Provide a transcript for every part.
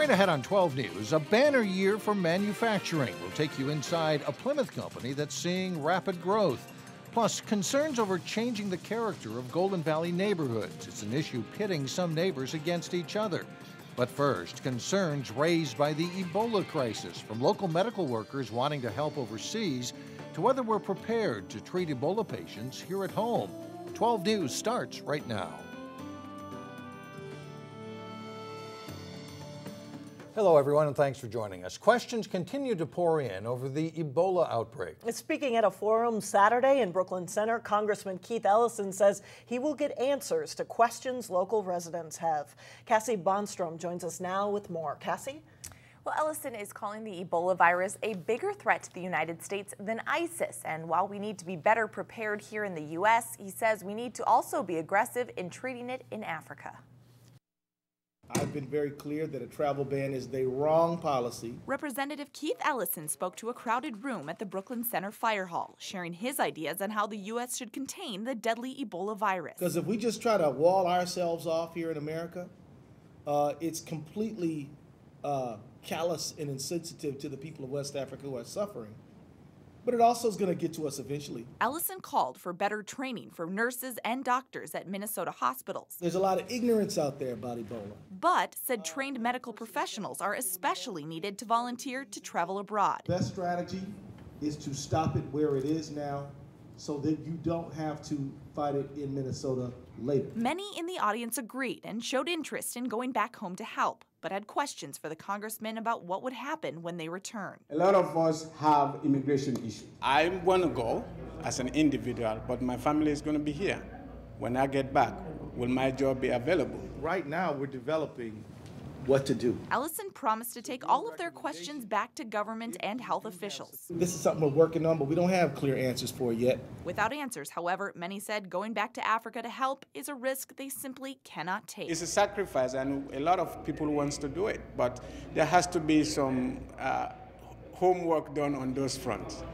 Straight ahead on 12 News, a banner year for manufacturing. We'll take you inside a Plymouth company that's seeing rapid growth. Plus, concerns over changing the character of Golden Valley neighborhoods. It's an issue pitting some neighbors against each other. But first, concerns raised by the Ebola crisis, from local medical workers wanting to help overseas to whether we're prepared to treat Ebola patients here at home. 12 News starts right now. Hello, everyone, and thanks for joining us. Questions continue to pour in over the Ebola outbreak. Speaking at a forum Saturday in Brooklyn Center, Congressman Keith Ellison says he will get answers to questions local residents have. Cassie Bonstrom joins us now with more. Cassie? Well, Ellison is calling the Ebola virus a bigger threat to the United States than ISIS. And while we need to be better prepared here in the U.S., he says we need to also be aggressive in treating it in Africa. I've been very clear that a travel ban is the wrong policy. Representative Keith Ellison spoke to a crowded room at the Brooklyn Center Fire Hall, sharing his ideas on how the U.S. should contain the deadly Ebola virus. Because if we just try to wall ourselves off here in America, it's completely callous and insensitive to the people of West Africa who are suffering. But it also is going to get to us eventually. Ellison called for better training for nurses and doctors at Minnesota hospitals. There's a lot of ignorance out there about Ebola. But said trained medical professionals are especially needed to volunteer to travel abroad. The best strategy is to stop it where it is now so that you don't have to fight it in Minnesota later. Many in the audience agreed and showed interest in going back home to help, but had questions for the congressman about what would happen when they return. A lot of us have immigration issues. I'm going to go as an individual, but my family is going to be here. When I get back, will my job be available? Right now, we're developing what to do. Ellison promised to take all of their questions back to government and health officials. This is something we're working on, but we don't have clear answers for it yet. Without answers, however, many said going back to Africa to help is a risk they simply cannot take. It's a sacrifice, and a lot of people want to do it, but there has to be some homework done on those fronts.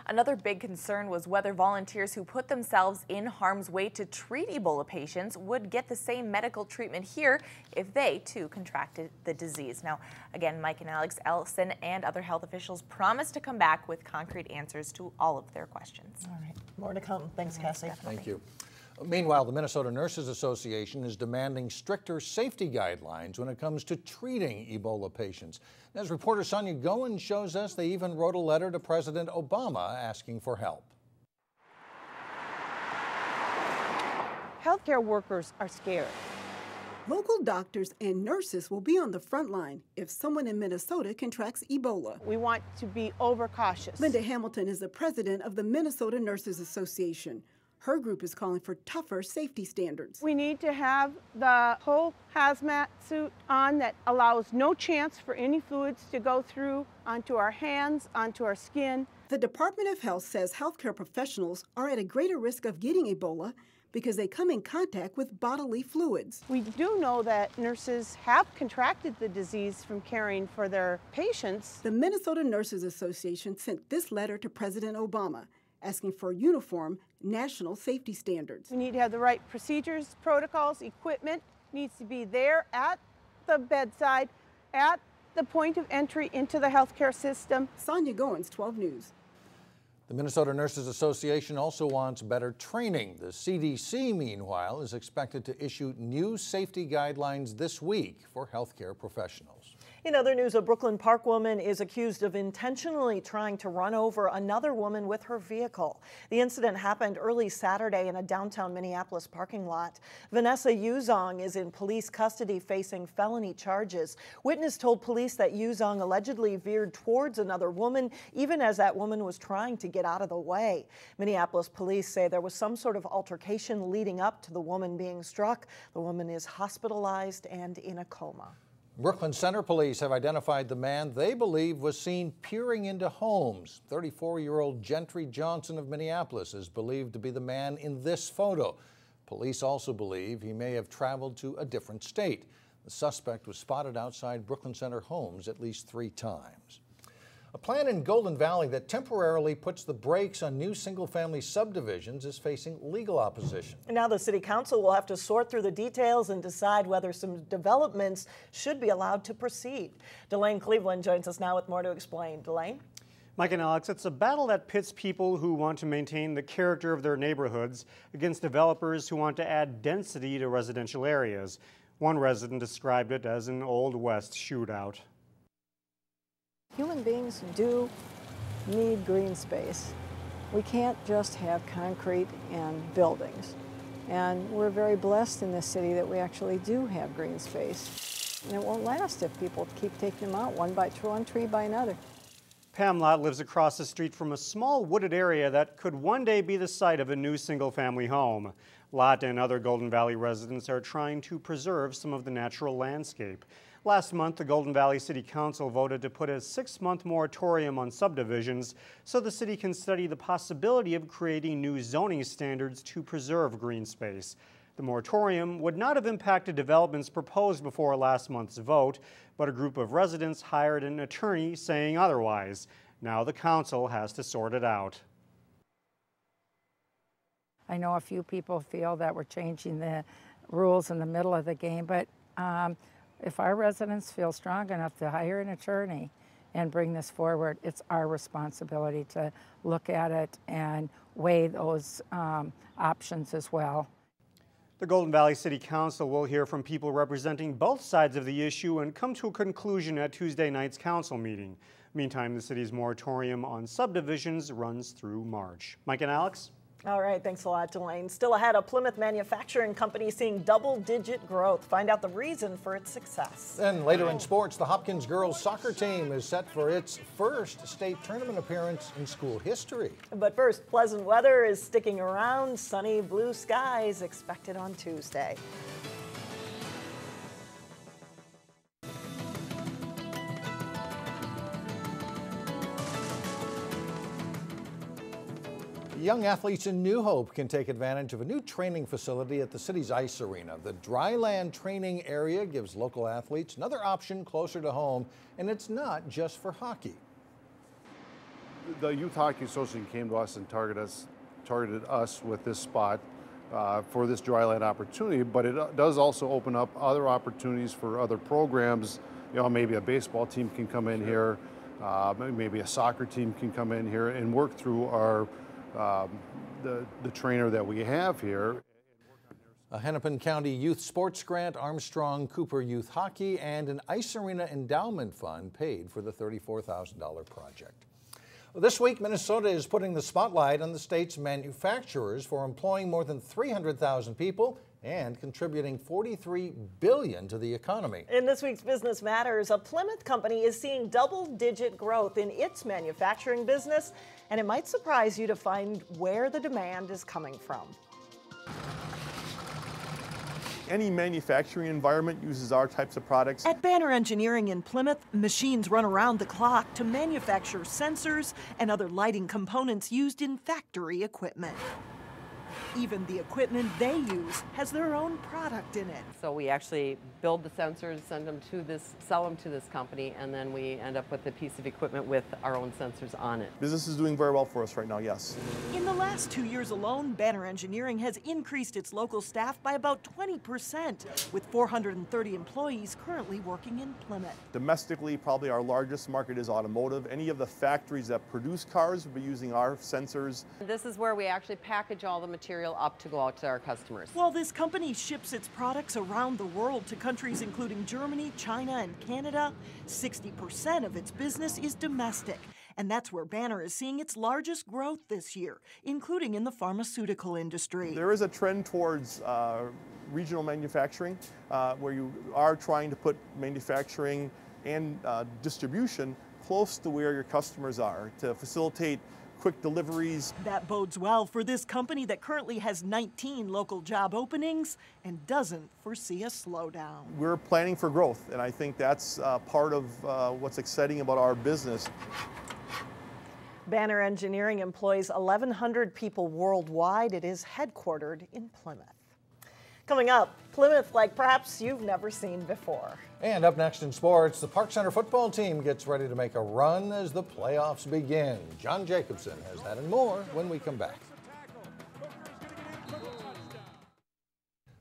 Another big concern was whether volunteers who put themselves in harm's way to treat Ebola patients would get the same medical treatment here if they, too, contracted the disease. Now, again, Mike and Alex Ellison and other health officials promised to come back with concrete answers to all of their questions. All right, more to come. Thanks, Cassie. Definitely. Thank you. Meanwhile, the Minnesota Nurses Association is demanding stricter safety guidelines when it comes to treating Ebola patients. As reporter Sonia Goen shows us, they even wrote a letter to President Obama asking for help. Healthcare workers are scared. Local doctors and nurses will be on the front line if someone in Minnesota contracts Ebola. We want to be overcautious. Linda Hamilton is the president of the Minnesota Nurses Association. Her group is calling for tougher safety standards. We need to have the whole hazmat suit on that allows no chance for any fluids to go through onto our hands, onto our skin. The Department of Health says healthcare professionals are at a greater risk of getting Ebola because they come in contact with bodily fluids. We do know that nurses have contracted the disease from caring for their patients. The Minnesota Nurses Association sent this letter to President Obama, asking for uniform national safety standards. We need to have the right procedures, protocols, equipment needs to be there at the bedside, at the point of entry into the healthcare system. Sonia Goins, 12 News. The Minnesota Nurses Association also wants better training. The CDC, meanwhile, is expected to issue new safety guidelines this week for healthcare professionals. In other news, a Brooklyn Park woman is accused of intentionally trying to run over another woman with her vehicle. The incident happened early Saturday in a downtown Minneapolis parking lot. Vanessa Yuzong is in police custody facing felony charges. Witness told police that Yuzong allegedly veered towards another woman, even as that woman was trying to get out of the way. Minneapolis police say there was some sort of altercation leading up to the woman being struck. The woman is hospitalized and in a coma. Brooklyn Center police have identified the man they believe was seen peering into homes. 34-year-old Gentry Johnson of Minneapolis is believed to be the man in this photo. Police also believe he may have traveled to a different state. The suspect was spotted outside Brooklyn Center homes at least 3 times. A plan in Golden Valley that temporarily puts the brakes on new single-family subdivisions is facing legal opposition. Now the City Council will have to sort through the details and decide whether some developments should be allowed to proceed. Delane Cleveland joins us now with more to explain. Delane? Mike and Alex, it's a battle that pits people who want to maintain the character of their neighborhoods against developers who want to add density to residential areas. One resident described it as an Old West shootout. Human beings do need green space. We can't just have concrete and buildings. And we're very blessed in this city that we actually do have green space. And it won't last if people keep taking them out one tree by another. Pam Lott lives across the street from a small wooded area that could one day be the site of a new single-family home. Lott and other Golden Valley residents are trying to preserve some of the natural landscape. Last month, the Golden Valley City Council voted to put a 6-month moratorium on subdivisions so the city can study the possibility of creating new zoning standards to preserve green space. The moratorium would not have impacted developments proposed before last month's vote, but a group of residents hired an attorney saying otherwise. Now the council has to sort it out. I know a few people feel that we're changing the rules in the middle of the game, but if our residents feel strong enough to hire an attorney and bring this forward, it's our responsibility to look at it and weigh those options as well. The Golden Valley City Council will hear from people representing both sides of the issue and come to a conclusion at Tuesday night's council meeting. Meantime, the city's moratorium on subdivisions runs through March. Mike and Alex? All right, thanks a lot, Delane. Still ahead, a Plymouth manufacturing company seeing double-digit growth. Find out the reason for its success. Then later in sports, the Hopkins girls soccer team is set for its first state tournament appearance in school history. But first, pleasant weather is sticking around. Sunny blue skies expected on Tuesday. Young athletes in New Hope can take advantage of a new training facility at the city's ice arena. The dryland training area gives local athletes another option closer to home, and it's not just for hockey. The Youth Hockey Association came to us and targeted us with this spot for this dryland opportunity, but it does also open up other opportunities for other programs. You know, maybe a baseball team can come in here, maybe a soccer team can come in here and work through our the trainer that we have here. A Hennepin County Youth Sports Grant, Armstrong Cooper Youth Hockey, and an Ice Arena Endowment Fund paid for the $34,000 project. This week, Minnesota is putting the spotlight on the state's manufacturers for employing more than 300,000 people and contributing $43 billion to the economy. In this week's Business Matters, a Plymouth company is seeing double-digit growth in its manufacturing business, and it might surprise you to find where the demand is coming from. Any manufacturing environment uses our types of products. At Banner Engineering in Plymouth, machines run around the clock to manufacture sensors and other lighting components used in factory equipment. Even the equipment they use has their own product in it. So we actually build the sensors, sell them to this company, and then we end up with a piece of equipment with our own sensors on it. Business is doing very well for us right now, yes. In the last 2 years alone, Banner Engineering has increased its local staff by about 20%, with 430 employees currently working in Plymouth. Domestically, probably our largest market is automotive. Any of the factories that produce cars will be using our sensors. This is where we actually package all the material up to go out to our customers. While this company ships its products around the world to countries including Germany, China, and Canada, 60% of its business is domestic. And that's where Banner is seeing its largest growth this year, including in the pharmaceutical industry. There is a trend towards regional manufacturing, where you are trying to put manufacturing and distribution close to where your customers are to facilitate quick deliveries. That bodes well for this company that currently has 19 local job openings and doesn't foresee a slowdown. We're planning for growth, and I think that's part of what's exciting about our business. Banner Engineering employs 1,100 people worldwide. It is headquartered in Plymouth. Coming up, Plymouth like perhaps you've never seen before. And up next in sports, the Park Center football team gets ready to make a run as the playoffs begin. John Jacobson has that and more when we come back.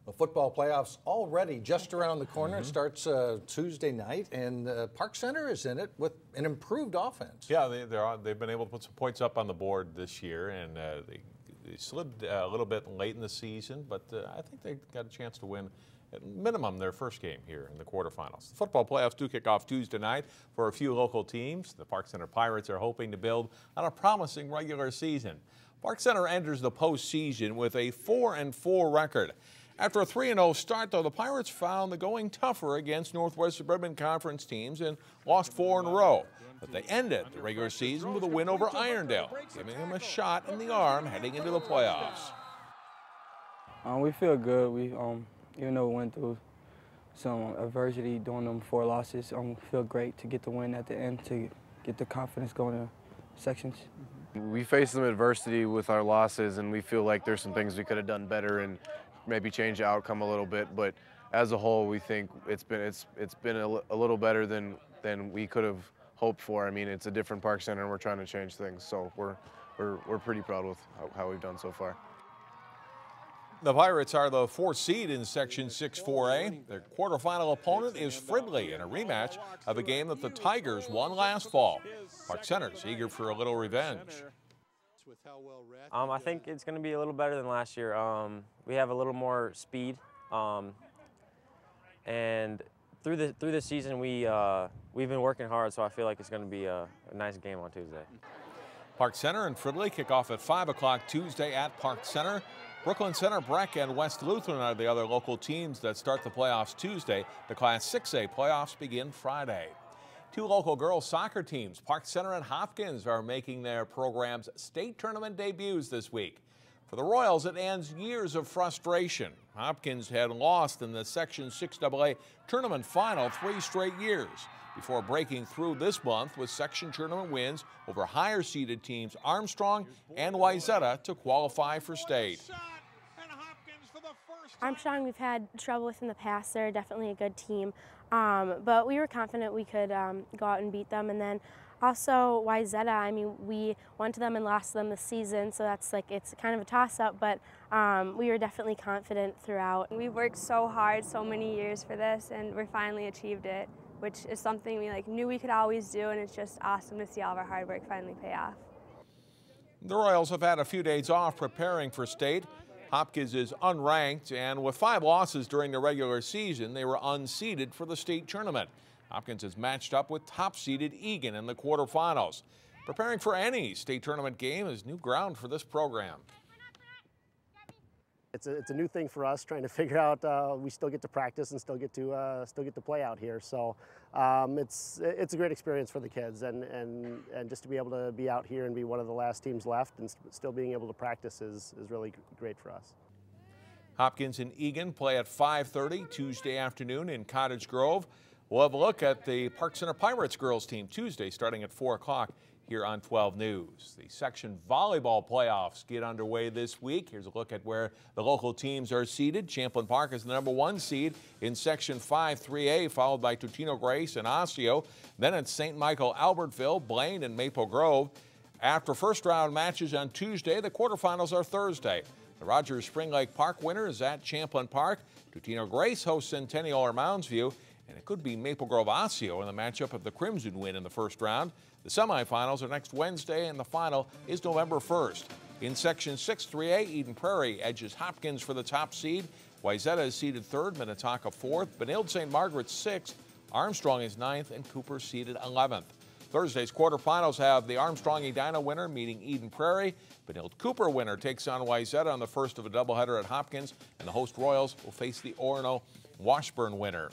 The football playoffs already just around the corner. It starts Tuesday night, and Park Center is in it with an improved offense. Yeah, they've been able to put some points up on the board this year, and they slid a little bit late in the season, but I think they got a chance to win at minimum their first game here in the quarterfinals. The football playoffs do kick off Tuesday night for a few local teams. The Park Center Pirates are hoping to build on a promising regular season. Park Center enters the postseason with a 4-4 record. After a 3-0 start, though, the Pirates found the going tougher against Northwest Suburban Conference teams and lost 4 in a row. But they ended the regular season with a win over Irondale, giving them a shot in the arm heading into the playoffs. We feel good. We, even though we went through some adversity during them 4 losses, feel great to get the win at the end to get the confidence going to sections. We faced some adversity with our losses, and we feel like there's some things we could have done better and maybe change the outcome a little bit. But as a whole, we think it's been a little better than we could have hoped for. I mean, it's a different Park Center, and we're trying to change things. So we're pretty proud with how we've done so far. The Pirates are the 4th seed in Section 6-4A. Their quarterfinal opponent is Fridley in a rematch of a game that the Tigers won last fall. Park Center's eager for a little revenge. I think it's going to be a little better than last year. We have a little more speed, and through the season we've been working hard. So I feel like it's going to be a nice game on Tuesday. Park Center and Fridley kick off at 5 o'clock Tuesday at Park Center. Brooklyn Center, Breck, and West Lutheran are the other local teams that start the playoffs Tuesday. The Class 6A playoffs begin Friday. 2 local girls soccer teams, Park Center and Hopkins, are making their program's state tournament debuts this week. For the Royals, it ends years of frustration. Hopkins had lost in the Section 6AA tournament final 3 straight years before breaking through this month with section tournament wins over higher-seeded teams Armstrong and Wayzata to qualify for state. Armstrong we've had trouble with in the past. They're definitely a good team, but we were confident we could go out and beat them. And then also Wayzata, I mean, we went to them and lost them this season, so that's like, it's kind of a toss-up, but we were definitely confident throughout. We've worked so hard so many years for this, and we finally achieved it, which is something we knew we could always do, and it's just awesome to see all of our hard work finally pay off. The Royals have had a few days off preparing for state. Hopkins is unranked, and with 5 losses during the regular season, they were unseeded for the state tournament. Hopkins is matched up with top-seeded Egan in the quarterfinals. Preparing for any state tournament game is new ground for this program. It's a new thing for us, trying to figure out we still get to practice and still get to play out here. So it's a great experience for the kids, and just to be able to be out here and be one of the last teams left and still being able to practice is really great for us. Hopkins and Egan play at 5:30 Tuesday afternoon in Cottage Grove. We'll have a look at the Park Center Pirates girls team Tuesday starting at 4 o'clock here on 12 News. The section volleyball playoffs get underway this week. Here's a look at where the local teams are seated. Champlain Park is the #1 seed in Section 5-3A, followed by Totino Grace and Osseo. Then it's St. Michael, Albertville, Blaine, and Maple Grove. After first-round matches on Tuesday, the quarterfinals are Thursday. The Rogers Spring Lake Park winner is at Champlain Park. Totino Grace hosts Centennial or Mounds View, and it could be Maple Grove Osseo in the matchup of the Crimson win in the first round. The semifinals are next Wednesday, and the final is November 1st. In Section 6-3A, Eden Prairie edges Hopkins for the top seed. Wayzata is seeded 3rd, Minnetonka 4th, Benilde St. Margaret's 6th, Armstrong is 9th, and Cooper seeded 11th. Thursday's quarterfinals have the Armstrong Edina winner meeting Eden Prairie. Benilde Cooper winner takes on Wayzata on the first of a doubleheader at Hopkins, and the host Royals will face the Orono Washburn winner.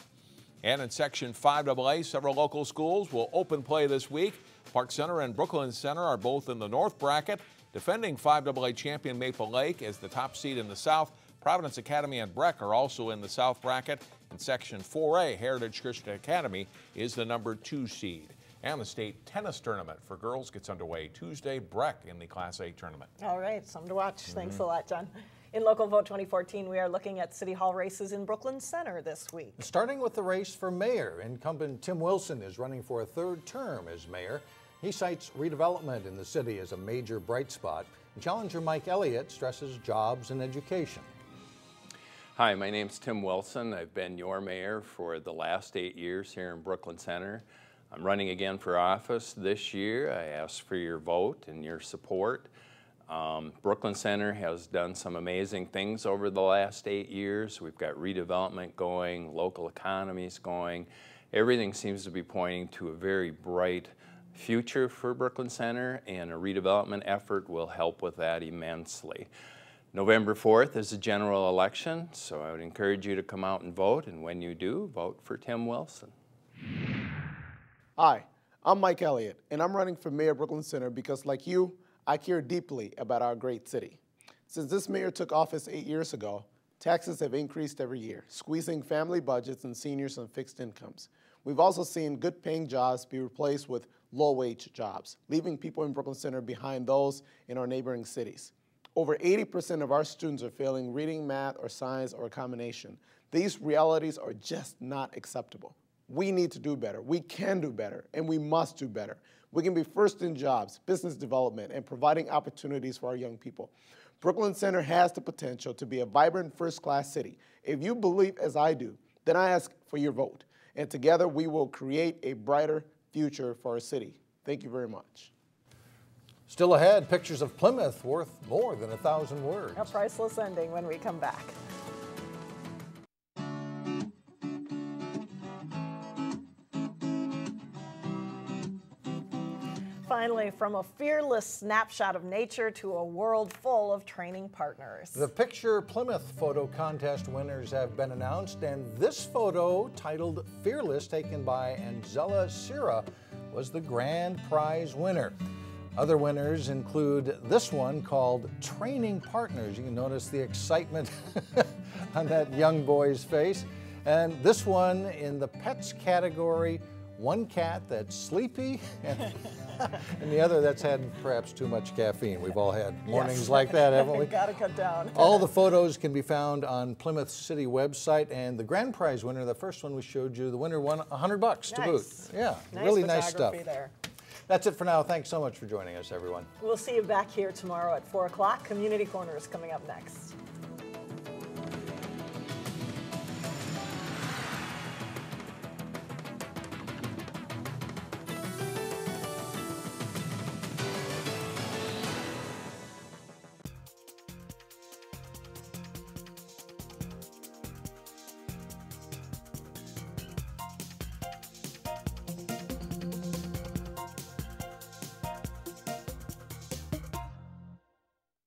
And in Section 5AA, several local schools will open play this week. Park Center and Brooklyn Center are both in the North bracket. Defending 5AA champion Maple Lake is the top seed in the South. Providence Academy and Breck are also in the South bracket. In Section 4A, Heritage Christian Academy is the #2 seed. And the state tennis tournament for girls gets underway Tuesday. Breck in the Class A tournament. All right, something to watch. Thanks a lot, John. In Local Vote 2014, we are looking at City Hall races in Brooklyn Center this week. Starting with the race for mayor, incumbent Tim Wilson is running for a third term as mayor. He cites redevelopment in the city as a major bright spot. Challenger Mike Elliott stresses jobs and education. Hi, my name's Tim Wilson. I've been your mayor for the last 8 years here in Brooklyn Center. I'm running again for office this year. I ask for your vote and your support. Brooklyn Center has done some amazing things over the last 8 years. We've got redevelopment going, local economies going. Everything seems to be pointing to a very bright future for Brooklyn Center, and a redevelopment effort will help with that immensely. November 4th is a general election, so I would encourage you to come out and vote, and when you do, vote for Tim Wilson. Hi, I'm Mike Elliott, and I'm running for Mayor Brooklyn Center because, like you, I care deeply about our great city. Since this mayor took office 8 years ago, taxes have increased every year, squeezing family budgets and seniors on fixed incomes. We've also seen good-paying jobs be replaced with low-wage jobs, leaving people in Brooklyn Center behind those in our neighboring cities. Over 80% of our students are failing reading, math, or science, or a combination. These realities are just not acceptable. We need to do better. We can do better, and we must do better. We can be first in jobs, business development, and providing opportunities for our young people. Brooklyn Center has the potential to be a vibrant first-class city. If you believe as I do, then I ask for your vote. And together we will create a brighter future for our city. Thank you very much. Still ahead, pictures of Plymouth worth more than 1,000 words. A priceless ending when we come back. Finally, from a fearless snapshot of nature to a world full of training partners. The Picture Plymouth photo contest winners have been announced, and this photo, titled Fearless, taken by Anzella Sira, was the grand prize winner. Other winners include this one called Training Partners. You can notice the excitement on that young boy's face. And this one in the pets category, one cat that's sleepy and the other that's had perhaps too much caffeine. We've all had mornings like that, haven't we? Gotta cut down. All the photos can be found on Plymouth City website, and the grand prize winner, the first one we showed you, the winner won $100 to boot. Yeah, really nice stuff. There. That's it for now. Thanks so much for joining us, everyone. We'll see you back here tomorrow at 4 o'clock. Community Corner is coming up next.